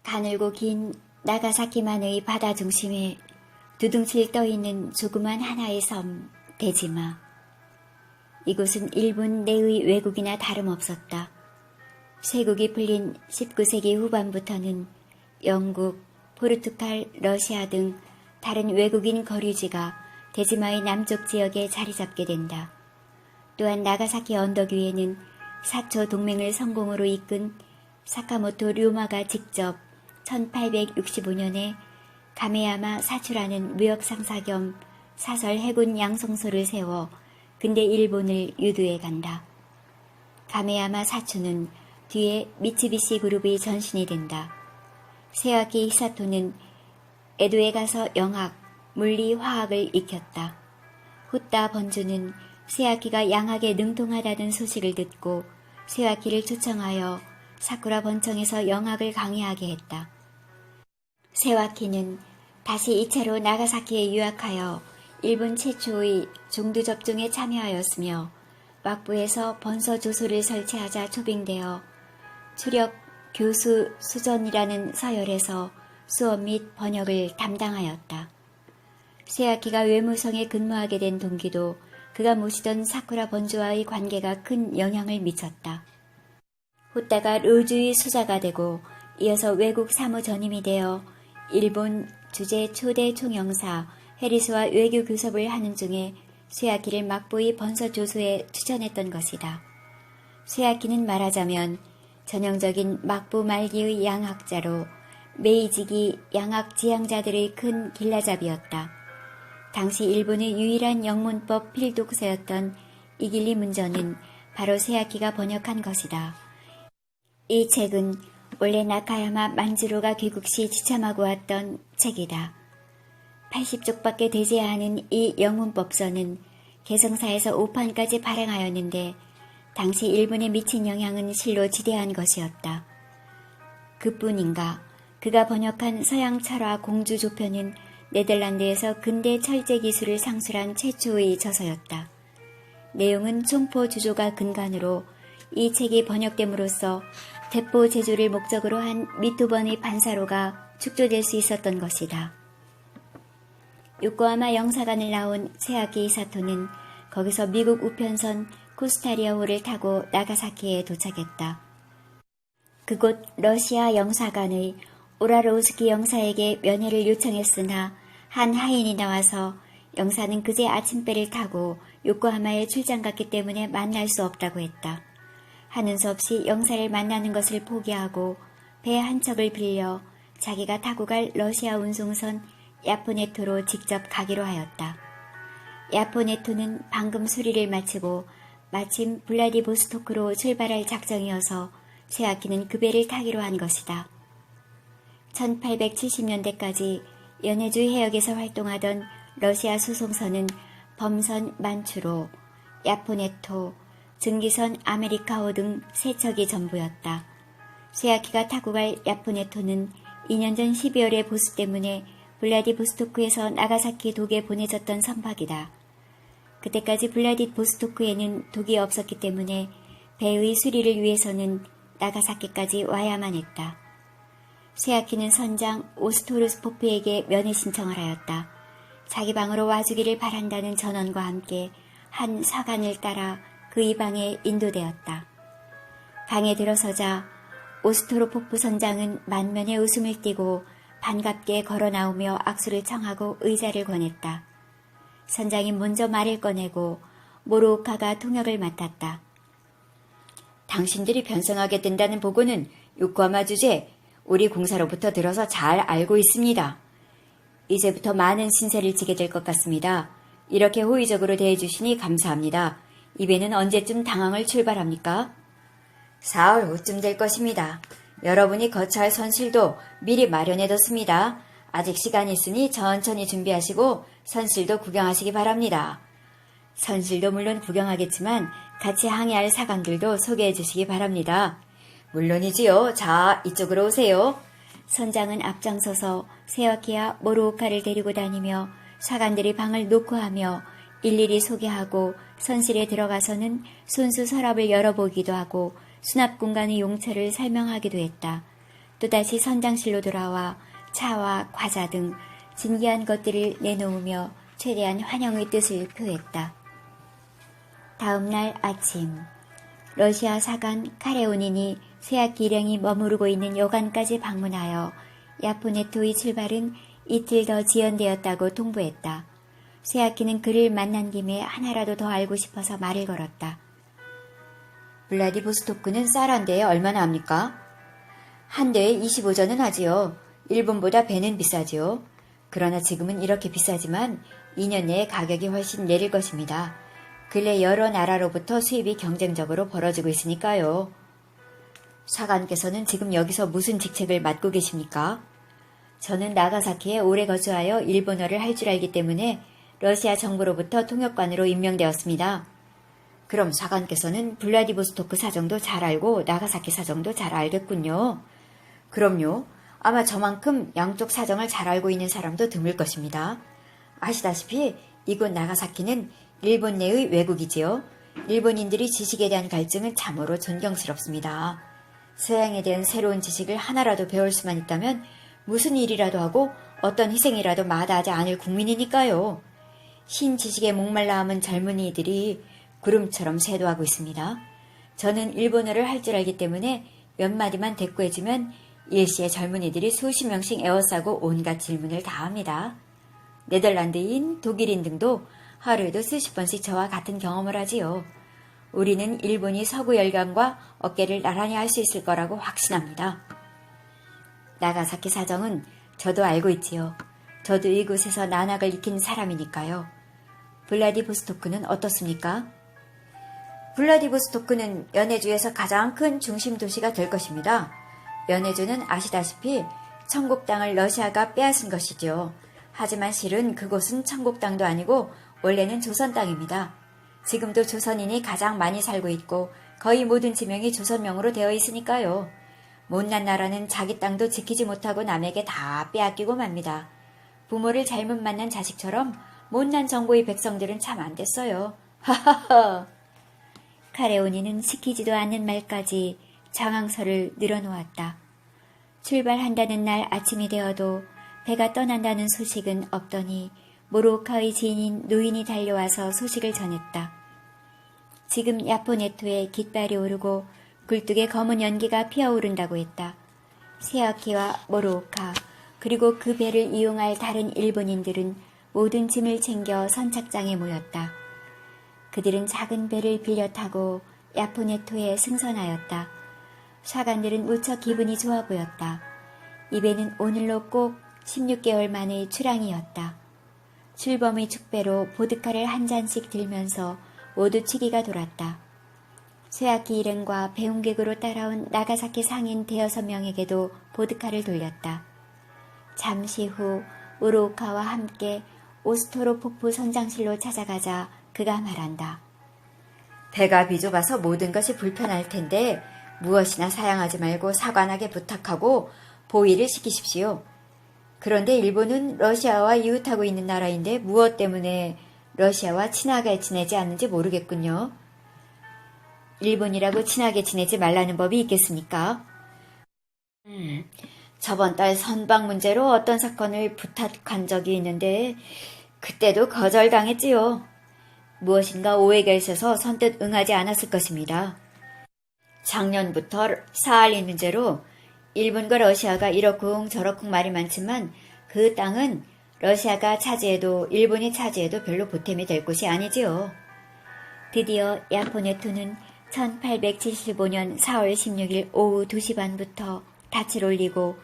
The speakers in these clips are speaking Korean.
가늘고 긴 나가사키만의 바다 중심에 두둥실 떠있는 조그만 하나의 섬, 데지마. 이곳은 일본 내의 외국이나 다름없었다. 쇄국이 풀린 19세기 후반부터는 영국, 포르투갈, 러시아 등 다른 외국인 거류지가 데지마의 남쪽 지역에 자리 잡게 된다. 또한 나가사키 언덕 위에는 사초 동맹을 성공으로 이끈 사카모토 류마가 직접 1865년에 가메야마 사추라는 무역 상사 겸 사설 해군 양성소를 세워 근대 일본을 유도해 간다. 가메야마 사추는 뒤에 미츠비시 그룹의 전신이 된다. 세와키 히사토는 에도에 가서 영학, 물리, 화학을 익혔다. 후따 번주는 세와키가 양학에 능통하다는 소식을 듣고 세와키를 초청하여 사쿠라 번청에서 영학을 강의하게 했다. 세와키는 다시 2차로 나가사키에 유학하여 일본 최초의 중두 접종에 참여하였으며 왁부에서 번서 조소를 설치하자 초빙되어 추력 교수 수전이라는 서열에서 수업 및 번역을 담당하였다. 세와키가 외무성에 근무하게 된 동기도 그가 모시던 사쿠라 번주와의 관계가 큰 영향을 미쳤다. 후따가 르주의 수자가 되고 이어서 외국 사무전임이 되어 일본 주재 초대 총영사 해리스와 외교 교섭을 하는 중에 쇠야키를 막부의 번서 조소에 추천했던 것이다. 쇠야키는 말하자면 전형적인 막부 말기의 양학자로 메이지기 양학 지향자들의 큰 길라잡이였다. 당시 일본의 유일한 영문법 필독서였던 이길리 문전은 바로 쇠야키가 번역한 것이다. 이 책은 원래 나카야마 만주로가 귀국 시 지참하고 왔던 책이다. 80쪽밖에 되지 않은 이 영문법서는 개성사에서 5판까지 발행하였는데 당시 일본에 미친 영향은 실로 지대한 것이었다. 그뿐인가 그가 번역한 서양 철화 공주 조편은 네덜란드에서 근대 철제 기술을 상술한 최초의 저서였다. 내용은 총포 주조가 근간으로 이 책이 번역됨으로써 대포 제조를 목적으로 한 미토번의 반사로가 축조될 수 있었던 것이다. 요코하마 영사관을 나온 세아키 이사토는 거기서 미국 우편선 코스타리아호를 타고 나가사키에 도착했다. 그곳 러시아 영사관의 오라로우스키 영사에게 면회를 요청했으나 한 하인이 나와서 영사는 그제 아침배를 타고 요코하마에 출장 갔기 때문에 만날 수 없다고 했다. 하는 수 없이 영사를 만나는 것을 포기하고 배 한 척을 빌려 자기가 타고 갈 러시아 운송선 야포네토로 직접 가기로 하였다. 야포네토는 방금 수리를 마치고 마침 블라디보스토크로 출발할 작정이어서 쇠아키는 그 배를 타기로 한 것이다. 1870년대까지 연해주 해역에서 활동하던 러시아 수송선은 범선 만추로, 야포네토, 증기선 아메리카호 등 세 척이 전부였다. 쇠아키가 타고 갈 야포네토는 2년 전 12월의 보수 때문에 블라디보스토크에서 나가사키 독에 보내졌던 선박이다. 그때까지 블라디보스토크에는 독이 없었기 때문에 배의 수리를 위해서는 나가사키까지 와야만 했다. 쇠아키는 선장 오스토르스포프에게 면회 신청을 하였다. 자기 방으로 와주기를 바란다는 전원과 함께 한 사관을 따라 그의 방에 인도되었다. 방에 들어서자 오스토르포프 선장은 만면에 웃음을 띠고 반갑게 걸어 나오며 악수를 청하고 의자를 권했다. 선장이 먼저 말을 꺼내고 모로오카가 통역을 맡았다. 당신들이 편성하게 된다는 보고는 요코하마 주재 우리 공사로부터 들어서 잘 알고 있습니다. 이제부터 많은 신세를 지게 될 것 같습니다. 이렇게 호의적으로 대해주시니 감사합니다. 이 배는 언제쯤 당항을 출발합니까? 사흘 후쯤 될 것입니다. 여러분이 거처할 선실도 미리 마련해뒀습니다. 아직 시간이 있으니 천천히 준비하시고 선실도 구경하시기 바랍니다. 선실도 물론 구경하겠지만 같이 항해할 사관들도 소개해 주시기 바랍니다. 물론이지요. 자, 이쪽으로 오세요. 선장은 앞장서서 세와키와 모로오카를 데리고 다니며 사관들이 방을 녹화하며 일일이 소개하고 선실에 들어가서는 손수 서랍을 열어보기도 하고 수납 공간의 용처를 설명하기도 했다. 또다시 선장실로 돌아와 차와 과자 등 진귀한 것들을 내놓으며 최대한 환영의 뜻을 표했다. 다음 날 아침, 러시아 사관 카레오닌이 쇠약 일행이 머무르고 있는 여관까지 방문하여 야포네토의 출발은 이틀 더 지연되었다고 통보했다. 쇠야키는 그를 만난 김에 하나라도 더 알고 싶어서 말을 걸었다. 블라디보스토크는 쌀 한 대에 얼마나 합니까? 한 대에 25전은 하지요. 일본보다 배는 비싸지요. 그러나 지금은 이렇게 비싸지만 2년 내에 가격이 훨씬 내릴 것입니다. 근래 여러 나라로부터 수입이 경쟁적으로 벌어지고 있으니까요. 사관께서는 지금 여기서 무슨 직책을 맡고 계십니까? 저는 나가사키에 오래 거주하여 일본어를 할 줄 알기 때문에 러시아 정부로부터 통역관으로 임명되었습니다. 그럼 사관께서는 블라디보스토크 사정도 잘 알고 나가사키 사정도 잘 알겠군요. 그럼요. 아마 저만큼 양쪽 사정을 잘 알고 있는 사람도 드물 것입니다. 아시다시피 이곳 나가사키는 일본 내의 외국이지요. 일본인들이 지식에 대한 갈증은 참으로 존경스럽습니다. 서양에 대한 새로운 지식을 하나라도 배울 수만 있다면 무슨 일이라도 하고 어떤 희생이라도 마다하지 않을 국민이니까요. 신지식에 목말라함은 젊은이들이 구름처럼 쇄도하고 있습니다. 저는 일본어를 할 줄 알기 때문에 몇 마디만 대꾸해주면 일시에 젊은이들이 수십 명씩 에워싸고 온갖 질문을 다 합니다. 네덜란드인, 독일인 등도 하루에도 수십 번씩 저와 같은 경험을 하지요. 우리는 일본이 서구 열강과 어깨를 나란히 할 수 있을 거라고 확신합니다. 나가사키 사정은 저도 알고 있지요. 저도 이곳에서 난학을 익힌 사람이니까요. 블라디보스토크는 어떻습니까? 블라디보스토크는 연해주에서 가장 큰 중심 도시가 될 것입니다. 연해주는 아시다시피 천국 땅을 러시아가 빼앗은 것이죠. 하지만 실은 그곳은 천국 땅도 아니고 원래는 조선 땅입니다. 지금도 조선인이 가장 많이 살고 있고 거의 모든 지명이 조선명으로 되어 있으니까요. 못난 나라는 자기 땅도 지키지 못하고 남에게 다 빼앗기고 맙니다. 부모를 잘못 만난 자식처럼 못난 정보의 백성들은 참 안 됐어요. 하하하. 카레오니는 시키지도 않는 말까지 장황설을 늘어놓았다. 출발한다는 날 아침이 되어도 배가 떠난다는 소식은 없더니 모로오카의 지인인 노인이 달려와서 소식을 전했다. 지금 야포네토에 깃발이 오르고 굴뚝에 검은 연기가 피어오른다고 했다. 세아키와 모로오카 그리고 그 배를 이용할 다른 일본인들은 모든 짐을 챙겨 선착장에 모였다. 그들은 작은 배를 빌려 타고 야포네토에 승선하였다. 사관들은 무척 기분이 좋아 보였다. 이 배는 오늘로 꼭 16개월 만의 출항이었다. 출범의 축배로 보드카를 한 잔씩 들면서 모두 취기가 돌았다. 쇠야키 일행과 배웅객으로 따라온 나가사키 상인 대여섯 명에게도 보드카를 돌렸다. 잠시 후 우로오카와 함께 오스토로 폭포 선장실로 찾아가자 그가 말한다. 배가 비좁아서 모든 것이 불편할 텐데 무엇이나 사양하지 말고 사관에게 부탁하고 보위를 시키십시오. 그런데 일본은 러시아와 이웃하고 있는 나라인데 무엇 때문에 러시아와 친하게 지내지 않는지 모르겠군요. 일본이라고 친하게 지내지 말라는 법이 있겠습니까? 저번 달 선박 문제로 어떤 사건을 부탁한 적이 있는데 그때도 거절당했지요. 무엇인가 오해가 있어서 선뜻 응하지 않았을 것입니다. 작년부터 사할린 문제로 일본과 러시아가 이러쿵 저러쿵 말이 많지만 그 땅은 러시아가 차지해도 일본이 차지해도 별로 보탬이 될 곳이 아니지요. 드디어 야포네토는 1875년 4월 16일 오후 2시 반부터 닻을 올리고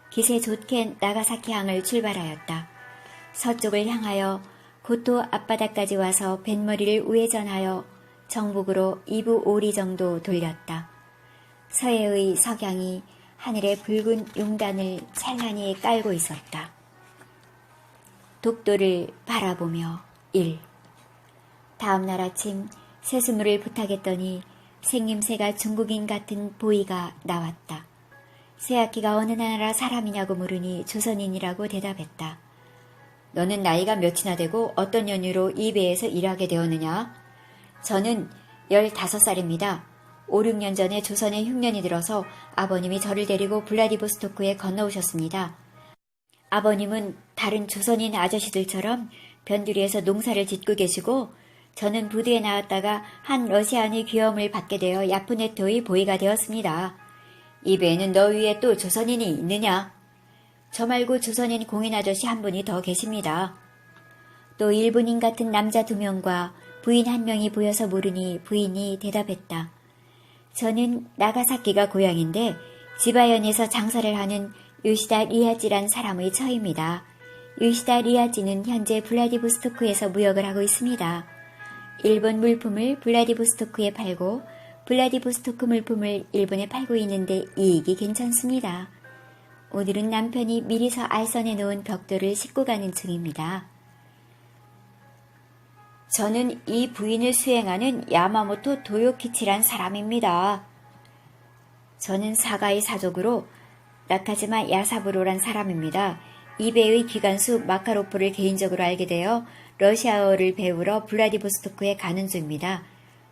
기세 좋게 나가사키 항을 출발하였다. 서쪽을 향하여 고토 앞바다까지 와서 뱃머리를 우회전하여 정북으로 2부 5리 정도 돌렸다. 서해의 석양이 하늘에 붉은 용단을 찬란히 깔고 있었다. 독도를 바라보며 1. 다음 날 아침 세수물을 부탁했더니 생김새가 중국인 같은 보이가 나왔다. 세아키가 어느 나라 사람이냐고 물으니 조선인이라고 대답했다. 너는 나이가 몇이나 되고 어떤 연유로 이 배에서 일하게 되었느냐? 저는 15살입니다. 5, 6년 전에 조선에 흉년이 들어서 아버님이 저를 데리고 블라디보스토크에 건너오셨습니다. 아버님은 다른 조선인 아저씨들처럼 변두리에서 농사를 짓고 계시고 저는 부두에 나왔다가 한 러시아인의 귀여움을 받게 되어 야프네토의 보이가 되었습니다. 이 배에는 너 위에 또 조선인이 있느냐? 저 말고 조선인 공인 아저씨 한 분이 더 계십니다. 또 일본인 같은 남자 2명과 부인 1명이 보여서 모르니 부인이 대답했다. 저는 나가사키가 고향인데 지바현에서 장사를 하는 요시다 리아지란 사람의 처입니다. 요시다 리아지는 현재 블라디보스토크에서 무역을 하고 있습니다. 일본 물품을 블라디보스토크에 팔고 블라디보스토크 물품을 일본에 팔고 있는데 이익이 괜찮습니다. 오늘은 남편이 미리서 알선해 놓은 벽돌을 싣고 가는 중입니다. 저는 이 부인을 수행하는 야마모토 도요키치란 사람입니다. 저는 사가의 사족으로 나카즈마 야사부로란 사람입니다. 이 배의 기관수 마카로프를 개인적으로 알게 되어 러시아어를 배우러 블라디보스토크에 가는 중입니다.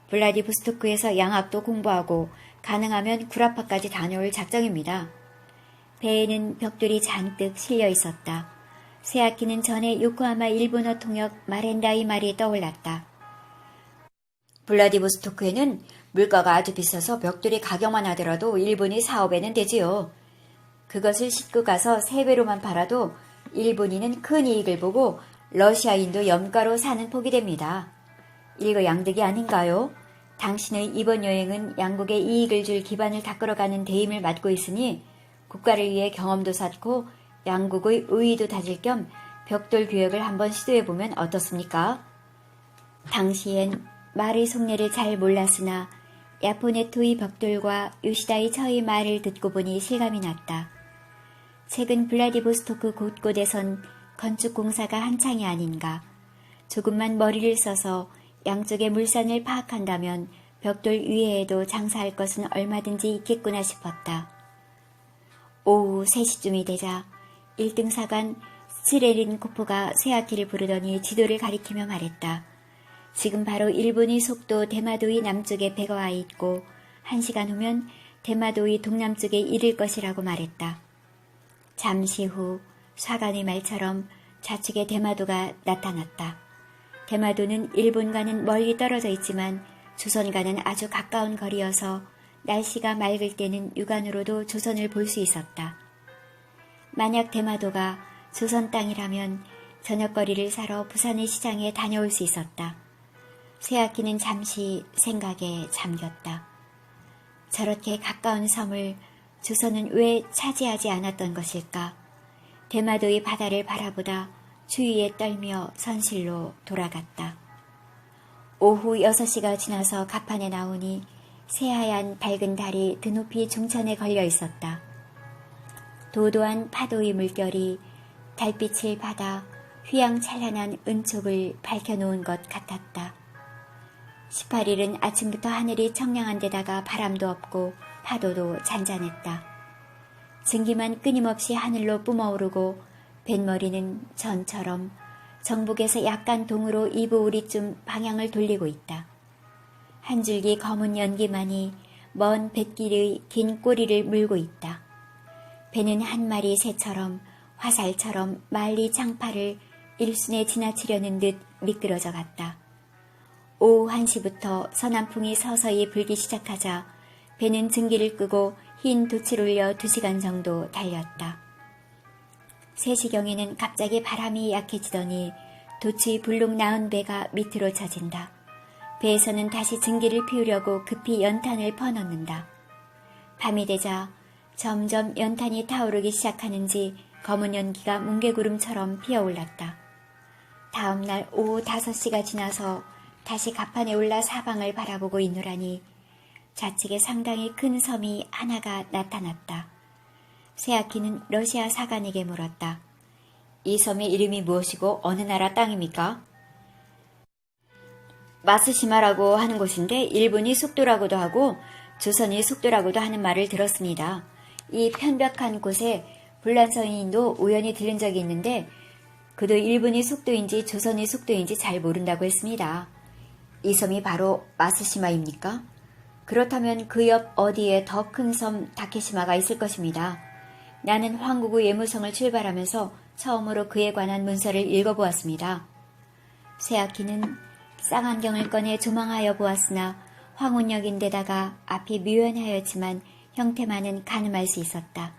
블라디보스토크에서 양학도 공부하고 가능하면 구라파까지 다녀올 작정입니다. 배에는 벽돌이 잔뜩 실려 있었다. 세아키는 전에 요코하마 일본어 통역 마렌다의 말이 떠올랐다. 블라디보스토크에는 물가가 아주 비싸서 벽돌이 가격만 하더라도 일본이 4~5배는 되지요. 그것을 싣고 가서 3배로만 팔아도 일본인은 큰 이익을 보고 러시아인도 염가로 사는 폭이 됩니다. 일거양득이 아닌가요? 당신의 이번 여행은 양국에 이익을 줄 기반을 닦으러가는 대임을 맡고 있으니 국가를 위해 경험도 쌓고 양국의 의의도 다질 겸 벽돌 교역을 한번 시도해보면 어떻습니까? 당시엔 말의 속내를 잘 몰랐으나 야포네토의 벽돌과 요시다의 처의 말을 듣고 보니 실감이 났다. 최근 블라디보스토크 곳곳에선 건축공사가 한창이 아닌가. 조금만 머리를 써서 양쪽의 물산을 파악한다면 벽돌 위에에도 장사할 것은 얼마든지 있겠구나 싶었다. 오후 3시쯤이 되자 1등 사관 스레린코프가 세아키를 부르더니 지도를 가리키며 말했다. 지금 바로 일본의 속도 대마도의 남쪽에 배가 와 있고 1시간 후면 대마도의 동남쪽에 이를 것이라고 말했다. 잠시 후 사관의 말처럼 좌측에 대마도가 나타났다. 대마도는 일본과는 멀리 떨어져 있지만 조선과는 아주 가까운 거리여서 날씨가 맑을 때는 육안으로도 조선을 볼 수 있었다. 만약 대마도가 조선 땅이라면 저녁거리를 사러 부산의 시장에 다녀올 수 있었다. 세아키는 잠시 생각에 잠겼다. 저렇게 가까운 섬을 조선은 왜 차지하지 않았던 것일까? 대마도의 바다를 바라보다 추위에 떨며 선실로 돌아갔다. 오후 6시가 지나서 갑판에 나오니 새하얀 밝은 달이 드높이 중천에 걸려 있었다. 도도한 파도의 물결이 달빛을 받아 휘황찬란한 은촉을 밝혀놓은 것 같았다. 18일은 아침부터 하늘이 청량한 데다가 바람도 없고 파도도 잔잔했다. 증기만 끊임없이 하늘로 뿜어오르고 뱃머리는 전처럼 정북에서 약간 동으로 이부우리쯤 방향을 돌리고 있다. 한 줄기 검은 연기만이 먼 뱃길의 긴 꼬리를 물고 있다. 배는 한 마리 새처럼 화살처럼 말리 장파를 일순에 지나치려는 듯 미끄러져 갔다. 오후 1시부터 서남풍이 서서히 불기 시작하자 배는 증기를 끄고 흰 돛을 올려 2시간 정도 달렸다. 3시경에는 갑자기 바람이 약해지더니 돛이 불룩 나은 배가 밑으로 처진다. 배에서는 다시 증기를 피우려고 급히 연탄을 퍼넣는다. 밤이 되자 점점 연탄이 타오르기 시작하는지 검은 연기가 뭉게구름처럼 피어올랐다. 다음 날 오후 5시가 지나서 다시 갑판에 올라 사방을 바라보고 있노라니 좌측에 상당히 큰 섬이 하나가 나타났다. 세아키는 러시아 사관에게 물었다. 이 섬의 이름이 무엇이고 어느 나라 땅입니까? 마스시마라고 하는 곳인데 일본이 속도라고도 하고 조선이 속도라고도 하는 말을 들었습니다. 이 편벽한 곳에 불란서인도 우연히 들른 적이 있는데 그도 일본이 속도인지 조선이 속도인지 잘 모른다고 했습니다. 이 섬이 바로 마스시마입니까? 그렇다면 그 옆 어디에 더 큰 섬 다케시마가 있을 것입니다. 나는 황구구 예무성을 출발하면서 처음으로 그에 관한 문서를 읽어보았습니다. 세아키는 쌍안경을 꺼내 조망하여 보았으나 황혼역인데다가 앞이 묘연하였지만 형태만은 가늠할 수 있었다.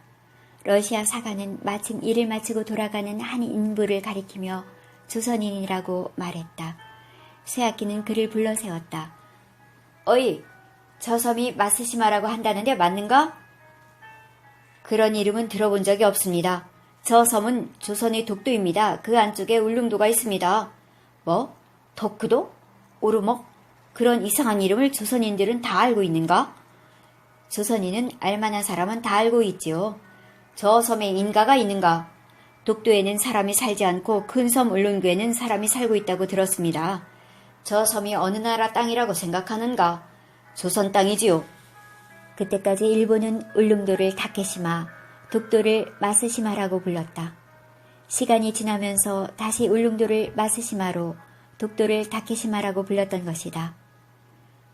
러시아 사관은 마침 일을 마치고 돌아가는 한 인부를 가리키며 조선인이라고 말했다. 세아키는 그를 불러세웠다. 어이, 저 섬이 마스시마라고 한다는데 맞는가? 그런 이름은 들어본 적이 없습니다. 저 섬은 조선의 독도입니다. 그 안쪽에 울릉도가 있습니다. 뭐? 덕후도? 오르먹? 그런 이상한 이름을 조선인들은 다 알고 있는가? 조선인은 알만한 사람은 다 알고 있지요. 저 섬에 인가가 있는가? 독도에는 사람이 살지 않고 큰 섬 울릉도에는 사람이 살고 있다고 들었습니다. 저 섬이 어느 나라 땅이라고 생각하는가? 조선 땅이지요. 그때까지 일본은 울릉도를 다케시마, 독도를 마스시마라고 불렀다. 시간이 지나면서 다시 울릉도를 마스시마로, 독도를 다케시마라고 불렀던 것이다.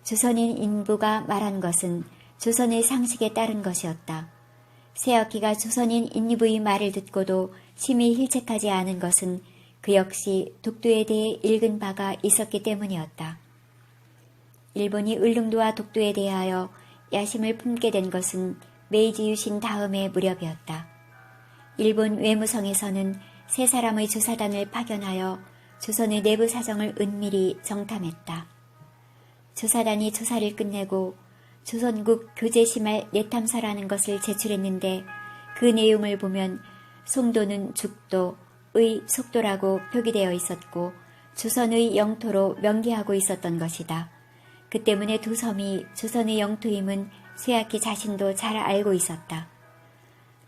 조선인 인부가 말한 것은 조선의 상식에 따른 것이었다. 세어키가 조선인 인부의 말을 듣고도 심히 힐책하지 않은 것은 그 역시 독도에 대해 읽은 바가 있었기 때문이었다. 일본이 울릉도와 독도에 대하여 야심을 품게 된 것은 메이지 유신 다음의 무렵이었다. 일본 외무성에서는 세 사람의 조사단을 파견하여 조선의 내부 사정을 은밀히 정탐했다. 조사단이 조사를 끝내고 조선국 교제심할 내탐서라는 것을 제출했는데 그 내용을 보면 송도는 죽도의 속도라고 표기되어 있었고 조선의 영토로 명기하고 있었던 것이다. 그 때문에 두 섬이 조선의 영토임은 세아키 자신도 잘 알고 있었다.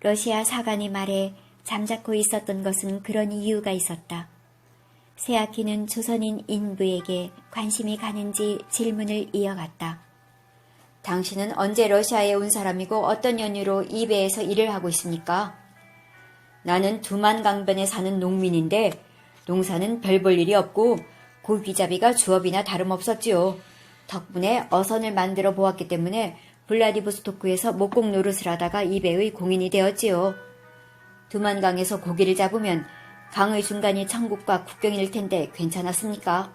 러시아 사관의 말에 잠자코 있었던 것은 그런 이유가 있었다. 세아키는 조선인 인부에게 관심이 가는지 질문을 이어갔다. 당신은 언제 러시아에 온 사람이고 어떤 연유로 이 배에서 일을 하고 있습니까? 나는 두만강변에 사는 농민인데 농사는 별 볼 일이 없고 고기잡이가 주업이나 다름없었지요. 덕분에 어선을 만들어 보았기 때문에 블라디보스토크에서 목공 노릇을 하다가 이 배의 공인이 되었지요. 두만강에서 고기를 잡으면 강의 중간이 천국과 국경일 텐데 괜찮았습니까?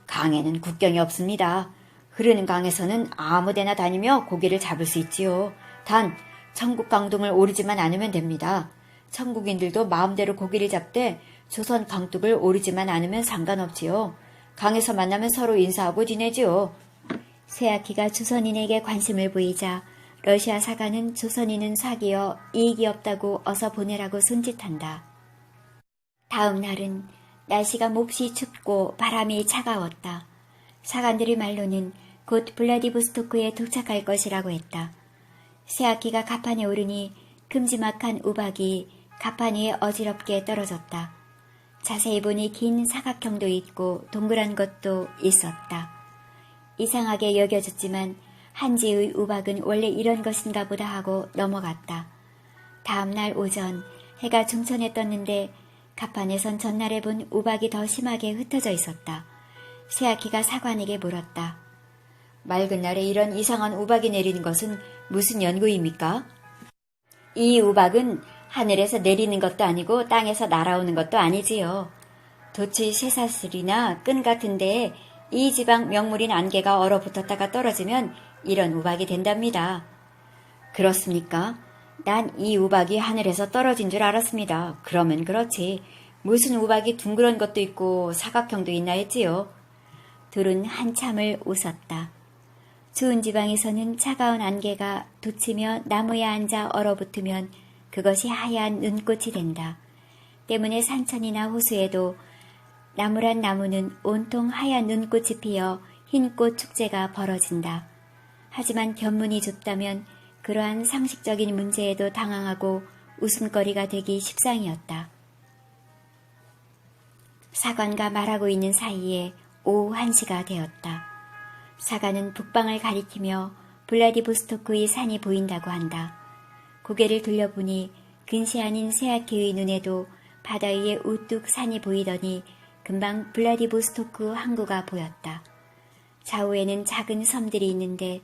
강에는 국경이 없습니다. 흐르는 강에서는 아무데나 다니며 고기를 잡을 수 있지요. 단 천국 강동을 오르지만 않으면 됩니다. 천국인들도 마음대로 고기를 잡되 조선 강둑을 오르지만 않으면 상관없지요. 강에서 만나면 서로 인사하고 지내지요. 세아키가 조선인에게 관심을 보이자 러시아 사관은 조선인은 사기여 이익이 없다고 어서 보내라고 손짓한다. 다음 날은 날씨가 몹시 춥고 바람이 차가웠다. 사관들의 말로는 곧 블라디보스토크에 도착할 것이라고 했다. 세아키가 갑판에 오르니 큼지막한 우박이 갑판 위에 어지럽게 떨어졌다. 자세히 보니 긴 사각형도 있고 동그란 것도 있었다. 이상하게 여겨졌지만 한지의 우박은 원래 이런 것인가 보다 하고 넘어갔다. 다음 날 오전 해가 중천에 떴는데 갑판에선 전날에 본 우박이 더 심하게 흩어져 있었다. 세아키가 사관에게 물었다. 맑은 날에 이런 이상한 우박이 내리는 것은 무슨 연고입니까? 이 우박은 하늘에서 내리는 것도 아니고 땅에서 날아오는 것도 아니지요. 도치 쇠사슬이나 끈 같은 데에 이 지방 명물인 안개가 얼어붙었다가 떨어지면 이런 우박이 된답니다. 그렇습니까? 난 이 우박이 하늘에서 떨어진 줄 알았습니다. 그러면 그렇지. 무슨 우박이 둥그런 것도 있고 사각형도 있나 했지요. 둘은 한참을 웃었다. 추운 지방에서는 차가운 안개가 돋치며 나무에 앉아 얼어붙으면 그것이 하얀 눈꽃이 된다. 때문에 산천이나 호수에도 나무란 나무는 온통 하얀 눈꽃이 피어 흰꽃 축제가 벌어진다. 하지만 견문이 좁다면 그러한 상식적인 문제에도 당황하고 웃음거리가 되기 십상이었다. 사관과 말하고 있는 사이에 오후 1시가 되었다. 사관은 북방을 가리키며 블라디보스토크의 산이 보인다고 한다. 고개를 돌려보니 근시 아닌 세아키의 눈에도 바다 위에 우뚝 산이 보이더니 금방 블라디보스토크 항구가 보였다. 좌우에는 작은 섬들이 있는데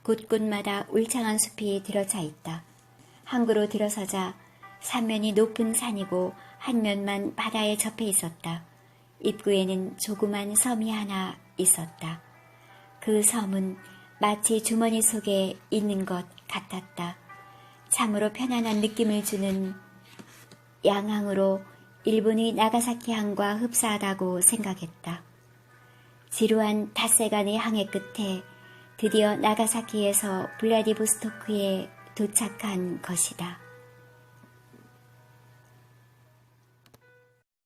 곳곳마다 울창한 숲이 들어차 있다. 항구로 들어서자 삼면이 높은 산이고 한 면만 바다에 접해 있었다. 입구에는 조그만 섬이 하나 있었다. 그 섬은 마치 주머니 속에 있는 것 같았다. 참으로 편안한 느낌을 주는 양항으로 일본의 나가사키 항과 흡사하다고 생각했다. 지루한 닷새간의 항해 끝에 드디어 나가사키에서 블라디보스토크에 도착한 것이다.